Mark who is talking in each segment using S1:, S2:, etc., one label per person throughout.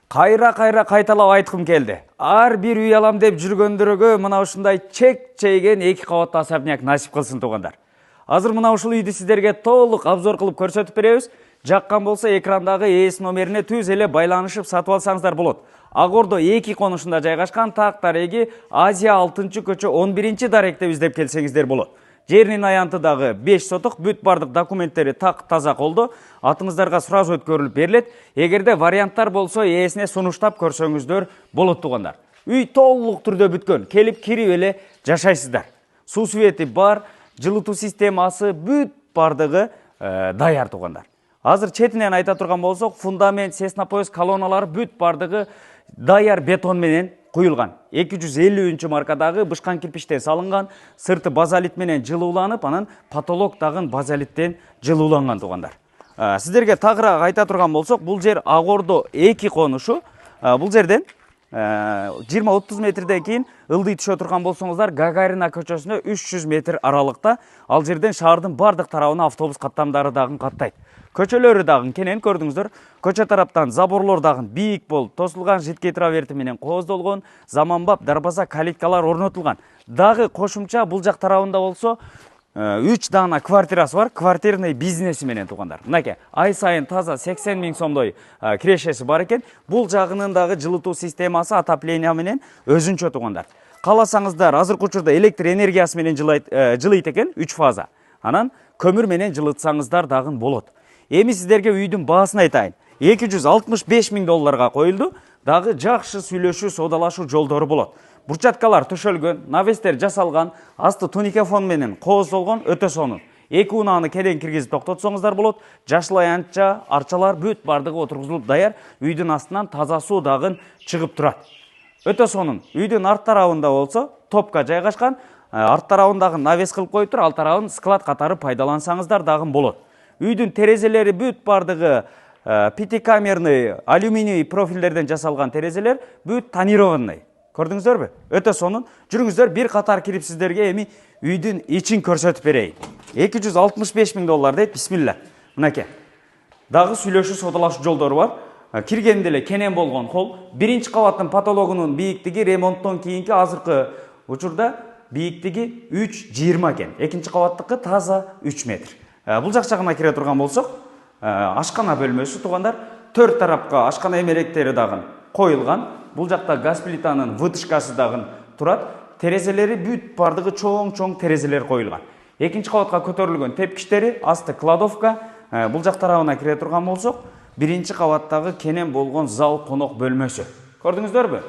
S1: Кайра кайталап айткым келди. Ар бир үй алам деп жүргөндөргө мына ушундай чек чейген 2 кабаттуу особняк насип кылсын туугандар. Азыр мына ушул үйдү сиздерге толук обзор кылып көрсөтүп беребиз. Жаккан болсо экрандагы ээс номерине түз эле байланышып сатып алсаңыздар болот. Ак Ордо 2 конушунда жайгашкан, так дареги Азия 6-көчө 11 даректе издеп келсеңиздер болот. Жеринин аянты дагы 5 сотук, бүт бардык документтери так таза колдо, атыңыздарга сураз өткөрүлүп берилет. Эгерде варианттар болсо ээсине сунуштап көрсөңүздөр болот туугандар. Үй толук түрдө бүткөн, келип кирип эле жашайсыздар. Суу свети бар, жылытуу системасы бүт бардыгы даяр туугандар. Азыр четинен айта турган болсок, фундамент, сеснопояс колонналары бүт бардыгы даяр бетон менен куюлган. 250 маркадагы бышкан кирпичтен салынган, сырты базалит менен жылууланып, анан потолок дагы базалиттен жылууланган туугандар. Сиздерге тагыраак айта турган болсок, бул жер Ак Ордо 2 конушу. Бул жерден 20-30 метрден кийин ылдый түшө турган болсоңуздар, Гагарина көчөсүнө 300 метр аралыкта. Ал жерден шаардын бардык тарабына автобус каттамдары дагы каттайт. Көчөлөрү дагы кенен көрдүңүздөр. Көчө тараптан заборлор дагы бийик болуп, тосулган житке траверти менен кооздолгон, заманбап дарбаза калиткалар орнотулган. Дагы кошумча бул жак тарабында болсо 3 дана квартирасы бар, квартирный бизнеси менен туугандар. Мынакей, ай сайын таза 80 000 сомдой кирешеси бар экен. Бул жагынын дагы жылытуу системасы, отопление менен өзүнчө туугандар. Кааласаңыздар, азыркы учурда электр энергиясы менен жылыйт экен, 3 фаза. Анан көмүр менен жылытсаңыздар дагы болот. Эми сиздерге үйдүн баасын айтайын. 265 000 долларга коюлду. Дагы жакшы сүйлөшүү, соодалашуу жолдору болот. Бурчаткалар төшөлгөн, навестер жасалган, асты туникафон менен кооздолгон, өтө сонун. 2 унааны кенен киргизип токтотсоңуздар болот. Жашыл аянтча, арчалар бүт бардыгы отургузулуп даяр. Үйдүн астынан таза суу дагы чыгып турат. Өтө сонун. Үйдүн арт тарабында болсо топка жайгашкан, арт тарабындагы навес кылып коюптур, ал тарабын склад катары пайдалансаңыздар дагы болот. Үйдүн терезелери бүт бардыгы пятикамерный алюминий профилдерден жасалган терезелер, бүт тонированный. Көрдүңүздөрбү? Өтө сонун. Жүрүңүздөр, бир катар кирип сиздерге эми үйдүн ичин көрсөтүп берейин. 265 000 доллар дейт, бисмилла. Мынакей. Дагы сүйлөшүү, соодалашуу жолдору бар. Киргенде эле кенен болгон холл. Биринчи кабаттын потологунун бийиктиги ремонттон кийинки азыркы учурда бийиктиги 3,20 экен. Экинчи кабаттыкы таза 3 метр. Бул жак жагына кире турган болсок, ашкана бөлмөсү туугандар, 4 тарапка ашкана эмеректери дагы коюлган. Бул жакта газ плитанын вытяжкасы дагы турат. Терезелери бүт бардыгы чоң терезелер коюлган. Экинчи кабатка көтөрүлгөн тепкичтери, асты кладовка. Бул жак тарабына кире турган болсок, биринчи кабаттагы кенен болгон зал конок бөлмөсү. Көрдүңүздөрбү?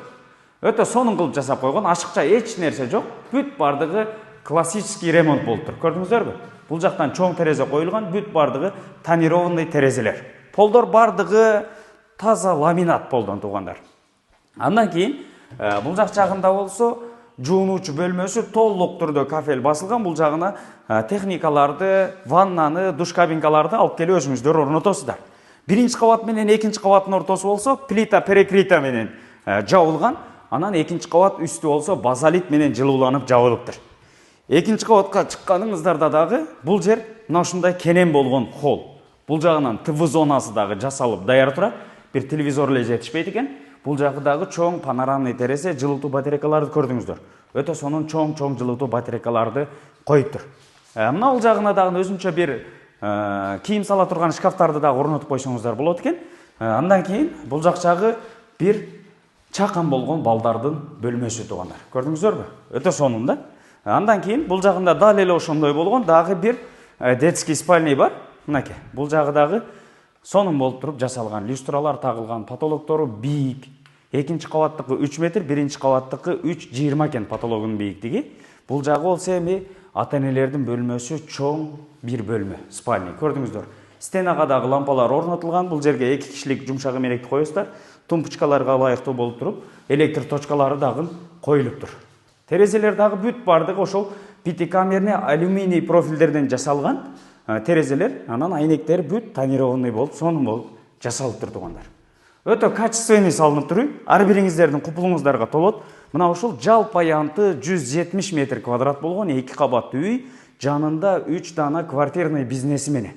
S1: Өтө сонун кылып жасап койгон, ашыкча эч нерсе жок. Бүт бардыгы классический ремонт болуп тур. Көрдүңүздөрбү? Бул жактан чоң терезе коюлган, бүт бардыгы тонированный терезелер. Полдор бардыгы таза ламинат полдон туугандар. Андан кийин бул жак жагында болсо жуунуучу бөлмөсү толук түрдө кафель басылган. Бул жагына техникаларды, ваннаны, душ кабинкаларды алып келип өзүңүздөр орнотосуздар. Биринчи кабат менен экинчи кабаттын ортосу болсо плита перекрита менен жабылган. Анан экинчи кабат үстү болсо базалит менен жылууланып жабылыптыр. Экинчи кабатка чыкканыңыздарда дагы бул жер мына ушундай кенен болгон холл. Бул жагынан ТВ зонасы дагы жасалып даяр турат. Бир телевизор эле жетишпейт экен. Бул жагы дагы чоң панорамный терезе, жылытуу батарейкаларды көрдүңүздөр. Өтө сонун чоң жылытуу батарейкаларды коюптур. Мына бул жагына дагы өзүнчө бир кийим сала турган шкафтарды дагы орнотуп койсоңуздар болот экен. Андан кийин бул жак жагы бир чакан болгон балдардын бөлмөсү туугандар. Көрдүңүздөрбү? Өтө сонун да. Андан кийин бул жагында дал эле ошондой болгон дагы бир детский спальня бар. Мынакей, бул жагы дагы сонун болуп туруп жасалган, люстралар тагылган, потолоктору бийик. Экинчи кабаттыкы 3 метр, биринчи кабаттыкы 3,20 экен потологунун бийиктиги. Бул жагы болсо эми ата-энелердин бөлмөсү чоң бир бөлмө, спальня. Көрдүңүздөр. Стенага дагы лампалар орнотулган. Бул жерге 2 кишилик жумшак эмеректи коесуздар. Тумпочкаларга ылайыктуу болуп туруп, электр точкалары дагы коюлуптур. Терезелер дагы бүт бардыгы ошол пятикамерный алюминий профилдерден жасалган терезелер, анан айнектери бүт тонированный болуп, сонун болуп жасалыптыр туугандар. Өтө качественный салынып тур үй. Ар бириңиздердин купулуңуздарга толот. Мына ушул жалпы аянты 170 метр квадрат болгон 2 кабаттуу үй, жанында 3 дана квартирный бизнеси менен.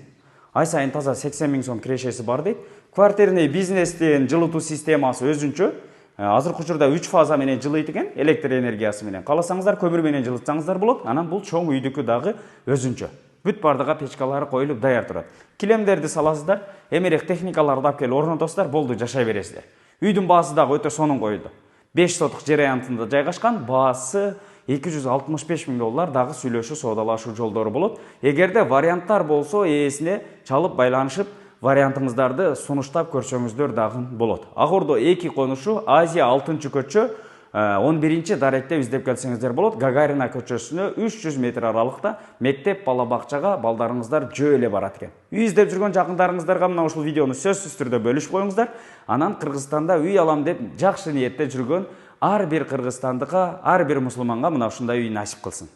S1: Ай сайын таза 80 000 сом кирешеси бар дейт. Квартирный бизнестин жылытуу системасы өзүнчө. Азыркы учурда 3 фаза менен жылыйт экен, электр энергиясы менен. Кааласаңыздар көмүр менен жылытсаңыздар болот. Анан бул чоң үйдүкү дагы өзүнчө. Бүт бардыга печкалары коюлуп даяр турат. Килемдерди саласыздар, эмерек техникаларды алып келип орнотосуздар, болду, жашай бересиздер. Үйдүн баасы дагы өтө сонун коюлду. 5 сотук жер аянтында жайгашкан, баасы $265 миң дагы сүйлөшүү, соодалашуу жолдору болот. Эгерде варианттар болсо, ээсине чалып байланышып, вариантыңыздарды сунуштап көрсөңүздөр дагы болот. Агордо 2 конушу, Азия 6-көчө, 11-ci даректе издеп келсеңиздер болот. Гагарина көчөсүнө 300 метр аралыкта мектеп, бала бакчага балдарыңыздар жөө эле барат экен. Үй издеп жүргөн жакындарыңыздарга мына ушул видеону сөзсүз түрдө бөлүшүп коюңуздар. Анан Кыргызстанда үй алам деп жакшы ниетте жүргөн ар бир кыргызстандыкка, ар бир мусулманга мына ушундай үй насип кылсын.